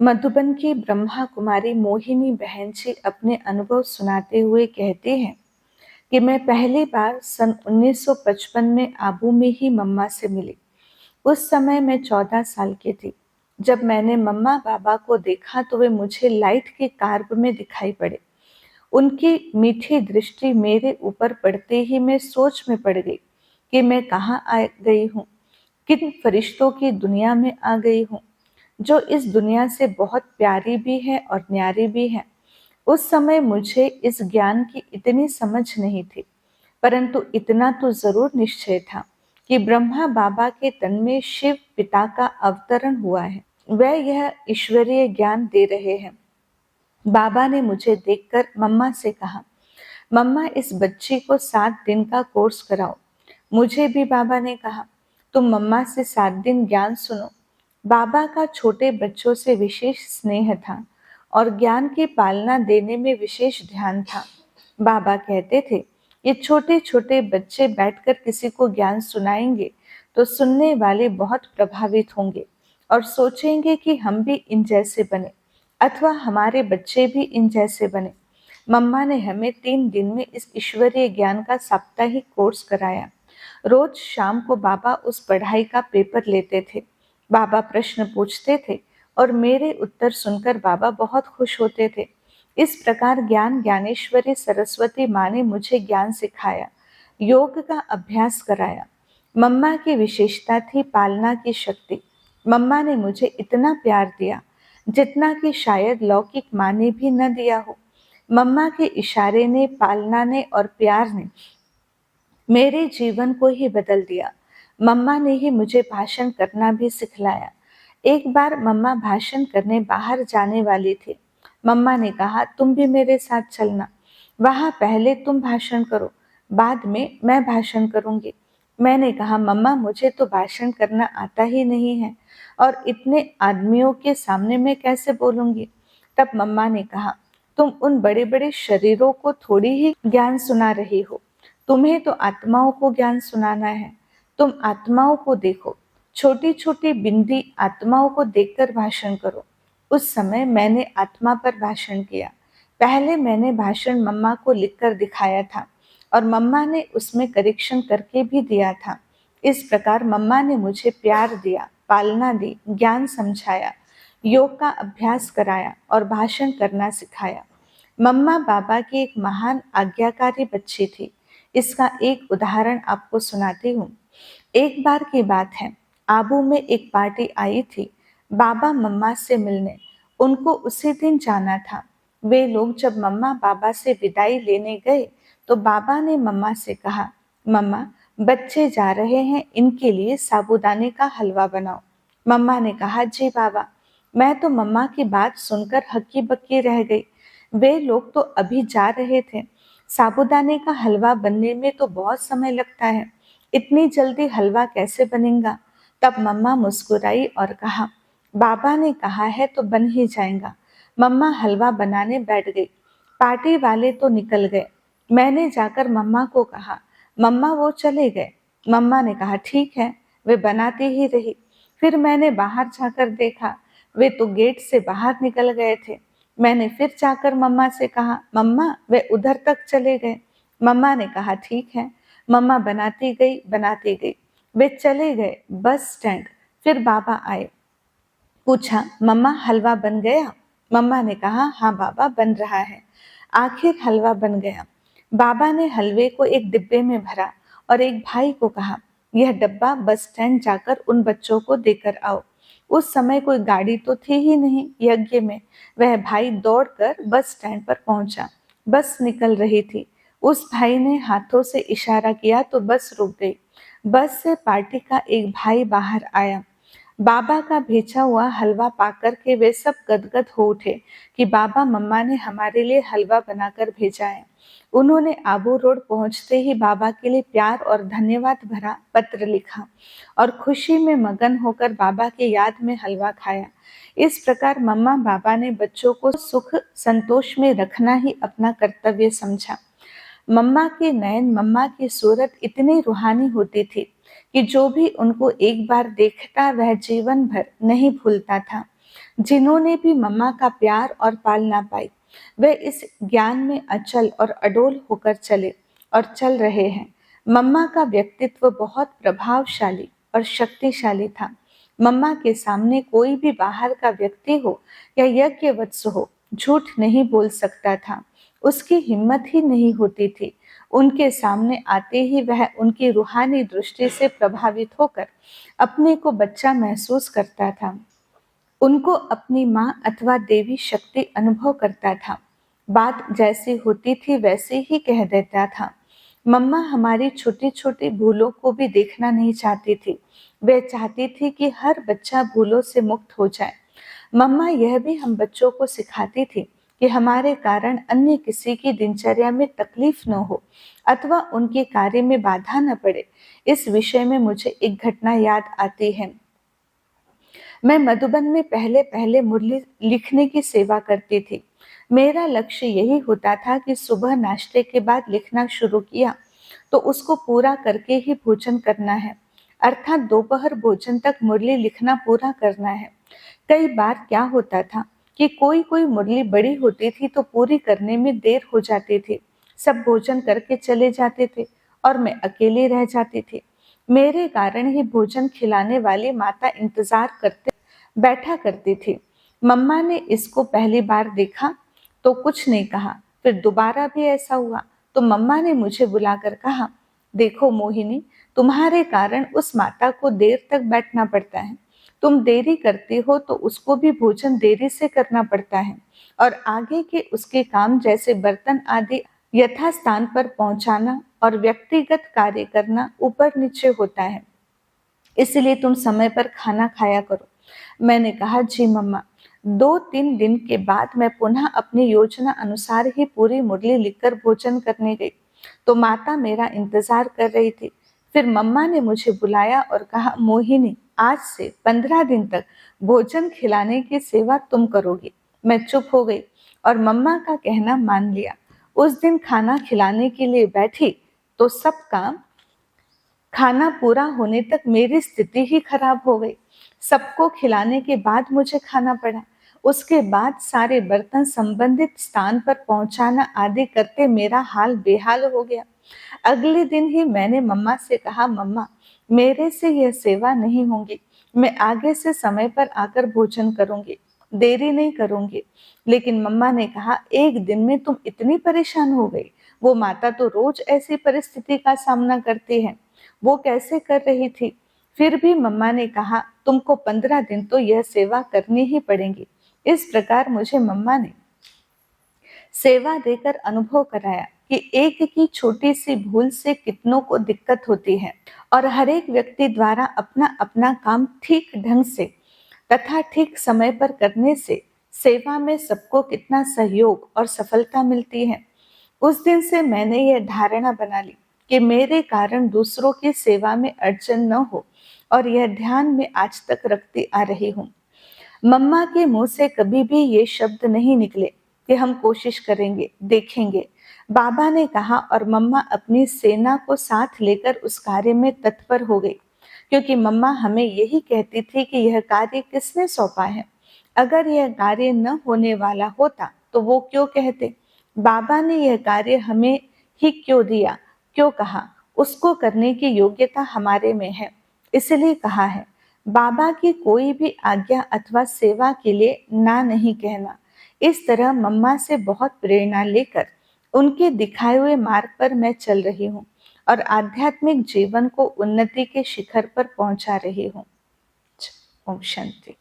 मधुबन की ब्रह्मा कुमारी मोहिनी बहन जी अपने अनुभव सुनाते हुए कहती हैं कि मैं पहली बार सन 1955 में आबू में ही मम्मा से मिली। उस समय मैं 14 साल की थी। जब मैंने मम्मा बाबा को देखा तो वे मुझे लाइट के कार्ब में दिखाई पड़े। उनकी मीठी दृष्टि मेरे ऊपर पड़ते ही मैं सोच में पड़ गई कि मैं कहाँ आ गई हूँ, किन फरिश्तों की दुनिया में आ गई हूँ, जो इस दुनिया से बहुत प्यारी भी है और न्यारी भी है। उस समय मुझे इस ज्ञान की इतनी समझ नहीं थी, परंतु इतना तो जरूर निश्चय था कि ब्रह्मा बाबा के तन में शिव पिता का अवतरण हुआ है। वह यह ईश्वरीय ज्ञान दे रहे हैं। बाबा ने मुझे देखकर मम्मा से कहा, मम्मा इस बच्ची को 7 दिन का कोर्स कराओ। मुझे भी बाबा ने कहा, तुम मम्मा से 7 दिन ज्ञान सुनो। बाबा का छोटे बच्चों से विशेष स्नेह था और ज्ञान की पालना देने में विशेष ध्यान था। बाबा कहते थे, ये छोटे छोटे बच्चे बैठकर किसी को ज्ञान सुनाएंगे तो सुनने वाले बहुत प्रभावित होंगे और सोचेंगे कि हम भी इन जैसे बने अथवा हमारे बच्चे भी इन जैसे बने। मम्मा ने हमें 3 दिन में इस ईश्वरीय ज्ञान का साप्ताहिक कोर्स कराया। रोज शाम को बाबा उस पढ़ाई का पेपर लेते थे। बाबा प्रश्न पूछते थे और मेरे उत्तर सुनकर बाबा बहुत खुश होते थे। इस प्रकार ज्ञान ज्ञानेश्वरी सरस्वती माँ ने मुझे ज्ञान सिखाया, योग का अभ्यास कराया। मम्मा की विशेषता थी पालना की शक्ति। मम्मा ने मुझे इतना प्यार दिया जितना कि शायद लौकिक माँ ने भी न दिया हो। मम्मा के इशारे ने, पालना ने और प्यार ने मेरे जीवन को ही बदल दिया। मम्मा ने ही मुझे भाषण करना भी सिखलाया। एक बार मम्मा भाषण करने बाहर जाने वाली थी। मम्मा ने कहा, तुम भी मेरे साथ चलना। वहां पहले तुम भाषण करो, बाद में मैं भाषण करूंगी। मैंने कहा, मम्मा मुझे तो भाषण करना आता ही नहीं है और इतने आदमियों के सामने मैं कैसे बोलूंगी। तब मम्मा ने कहा, तुम उन बड़े बड़े शरीरों को थोड़ी ही ज्ञान सुना रही हो, तुम्हें तो आत्माओं को ज्ञान सुनाना है। तुम आत्माओं को देखो, छोटी छोटी बिंदी आत्माओं को देखकर भाषण करो। उस समय मैंने आत्मा पर भाषण किया। पहले मैंने भाषण मम्मा को लिखकर दिखाया था और मम्मा ने उसमें करेक्शन करके भी दिया था। इस प्रकार मम्मा ने मुझे प्यार दिया, पालना दी, ज्ञान समझाया, योग का अभ्यास कराया और भाषण करना सिखाया। मम्मा बाबा की एक महान आज्ञाकारी बच्ची थी। इसका एक उदाहरण आपको सुनाती हूँ। एक बार की बात है, आबू में एक पार्टी आई थी बाबा मम्मा से मिलने। उनको उसी दिन जाना था। वे लोग जब मम्मा बाबा से विदाई लेने गए तो बाबा ने मम्मा से कहा, मम्मा बच्चे जा रहे हैं, इनके लिए साबूदाने का हलवा बनाओ। मम्मा ने कहा, जी बाबा। मैं तो मम्मा की बात सुनकर हक्की बक्की रह गई। वे लोग तो अभी जा रहे थे। साबूदाने का हलवा बनने में तो बहुत समय लगता है, इतनी जल्दी हलवा कैसे बनेगा। तब मम्मा मुस्कुराई और कहा, बाबा ने कहा है तो बन ही जाएगा। मम्मा हलवा बनाने बैठ गई। पार्टी वाले तो निकल गए। मैंने जाकर मम्मा को कहा, मम्मा वो चले गए। मम्मा ने कहा, ठीक है। वे बनाती ही रही। फिर मैंने बाहर जाकर देखा, वे तो गेट से बाहर निकल गए थे। मैंने फिर जाकर मम्मा से कहा, मम्मा वे उधर तक चले गए। मम्मा ने कहा, ठीक है। मम्मा बनाती गई। वे चले गए बस स्टैंड। फिर बाबा आए। पूछा, मम्मा हलवा बन गया? मम्मा ने कहा, हाँ बाबा बन रहा है। आखिर हलवा बन गया। बाबा ने हलवे को एक डिब्बे में भरा और एक भाई को कहा, यह डब्बा बस स्टैंड जाकर उन बच्चों को देकर आओ। उस समय कोई गाड़ी तो थी ही नहीं यज्ञ में। वह भाई दौड़कर बस स्टैंड पर पहुंचा। बस निकल रही थी। उस भाई ने हाथों से इशारा किया तो बस रुक गई। बस से पार्टी का एक भाई बाहर आया। बाबा का भेजा हुआ हलवा पाकर के वे सब गदगद हो उठे कि बाबा मम्मा ने हमारे लिए हलवा बनाकर भेजा है। उन्होंने आबू रोड पहुंचते ही बाबा के लिए प्यार और धन्यवाद भरा पत्र लिखा और खुशी में मगन होकर बाबा की याद में हलवा खाया। इस प्रकार मम्मा बाबा ने बच्चों को सुख संतोष में रखना ही अपना कर्तव्य समझा। मम्मा के नयन, मम्मा की सूरत इतनी रूहानी होती थी कि जो भी उनको एक बार देखता वह जीवन भर नहीं भूलता था। जिन्होंने भी मम्मा का प्यार और पाल ना पाई, वे इस ज्ञान में अचल और अडोल होकर चले और चल रहे हैं। मम्मा का व्यक्तित्व बहुत प्रभावशाली और शक्तिशाली था। मम्मा के सामने कोई भी बाहर का व्यक्ति हो या यज्ञवत्स हो, झूठ नहीं बोल सकता था। उसकी हिम्मत ही नहीं होती थी। उनके सामने आते ही वह उनकी रूहानी दृष्टि से प्रभावित होकर अपने को बच्चा महसूस करता था। उनको अपनी माँ अथवा देवी शक्ति अनुभव करता था। बात जैसी होती थी वैसे ही कह देता था। मम्मा हमारी छोटी छोटी भूलों को भी देखना नहीं चाहती थी। वह चाहती थी कि हर बच्चा भूलों से मुक्त हो जाए। मम्मा यह भी हम बच्चों को सिखाती थी कि हमारे कारण अन्य किसी की दिनचर्या में तकलीफ न हो अथवा उनके कार्य में बाधा न पड़े। इस विषय में मुझे एक घटना याद आती है। मैं मधुबन में पहले पहले मुरली लिखने की सेवा करती थी। मेरा लक्ष्य यही होता था कि सुबह नाश्ते के बाद लिखना शुरू किया तो उसको पूरा करके ही भोजन करना है, अर्थात दोपहर भोजन तक मुरली लिखना पूरा करना है। कई बार क्या होता था कि कोई कोई मुरली बड़ी होती थी तो पूरी करने में देर हो जाती थी। सब भोजन करके चले जाते थे और मैं अकेली रह जाती थी। मेरे कारण ही भोजन खिलाने वाली माता इंतजार करते बैठा करती थी। मम्मा ने इसको पहली बार देखा तो कुछ नहीं कहा। फिर दोबारा भी ऐसा हुआ तो मम्मा ने मुझे बुलाकर कहा, देखो मोहिनी, तुम्हारे कारण उस माता को देर तक बैठना पड़ता है। तुम देरी करती हो तो उसको भी भोजन देरी से करना पड़ता है और आगे के उसके काम जैसे बर्तन आदि यथास्थान पर पहुंचाना और व्यक्तिगत कार्य करना ऊपर नीचे होता है। इसलिए तुम समय पर खाना खाया करो। मैंने कहा, जी मम्मा। 2-3 दिन के बाद मैं पुनः अपनी योजना अनुसार ही पूरी मुरली लिखकर भोजन करने गई तो माता मेरा इंतजार कर रही थी। फिर मम्मा ने मुझे बुलाया और कहा, मोहिनी, आज से 15 दिन तक भोजन खिलाने की सेवा तुम करोगी। मैं चुप हो गई और मम्मा का कहना मान लिया। उस दिन खाना खिलाने के लिए बैठी तो सब काम खाना पूरा होने तक मेरी स्थिति ही खराब हो गई। सबको खिलाने के बाद मुझे खाना पड़ा। उसके बाद सारे बर्तन संबंधित स्थान पर पहुंचाना आदि करते मेरा हाल बेहाल हो गया। अगले दिन ही मैंने मम्मा से कहा, मम्मा, मेरे से यह सेवा नहीं होगी। मैं आगे से समय पर आकर भोजन करूंगी, देरी नहीं करूंगी। लेकिन मम्मा ने कहा, एक दिन में तुम इतनी परेशान हो गई? वो माता तो रोज ऐसी परिस्थिति का सामना करती है। वो कैसे कर रही थी? फिर भी मम्मा ने कहा, तुमको 15 दिन तो यह सेवा करनी ही पड़ेगी। इस प्रकार मुझे मम्मा ने सेवा देकर अनुभव कराया कि एक की छोटी सी भूल से कितनों को दिक्कत होती है और हर एक व्यक्ति द्वारा अपना अपना काम ठीक ढंग से तथा ठीक समय पर करने से सेवा में सबको कितना सहयोग और सफलता मिलती है। उस दिन से मैंने यह धारणा बना ली कि मेरे कारण दूसरों की सेवा में अड़चन न हो और यह ध्यान में आज तक रखती आ रही हूँ। मम्मा के मुंह से कभी भी ये शब्द नहीं निकले कि हम कोशिश करेंगे, देखेंगे। बाबा ने कहा और मम्मा अपनी सेना को साथ लेकर उस कार्य में तत्पर हो गई, क्योंकि मम्मा हमें यही कहती थी कि यह कार्य किसने सौंपा है। अगर यह कार्य न होने वाला होता तो वो क्यों कहते? बाबा ने यह कार्य हमें ही क्यों दिया, क्यों कहा? उसको करने की योग्यता हमारे में है, इसलिए कहा है। बाबा की कोई भी आज्ञा अथवा सेवा के लिए ना नहीं कहना। इस तरह मम्मा से बहुत प्रेरणा लेकर उनके दिखाए हुए मार्ग पर मैं चल रही हूँ और आध्यात्मिक जीवन को उन्नति के शिखर पर पहुंचा रही हूँ। ओम शांति।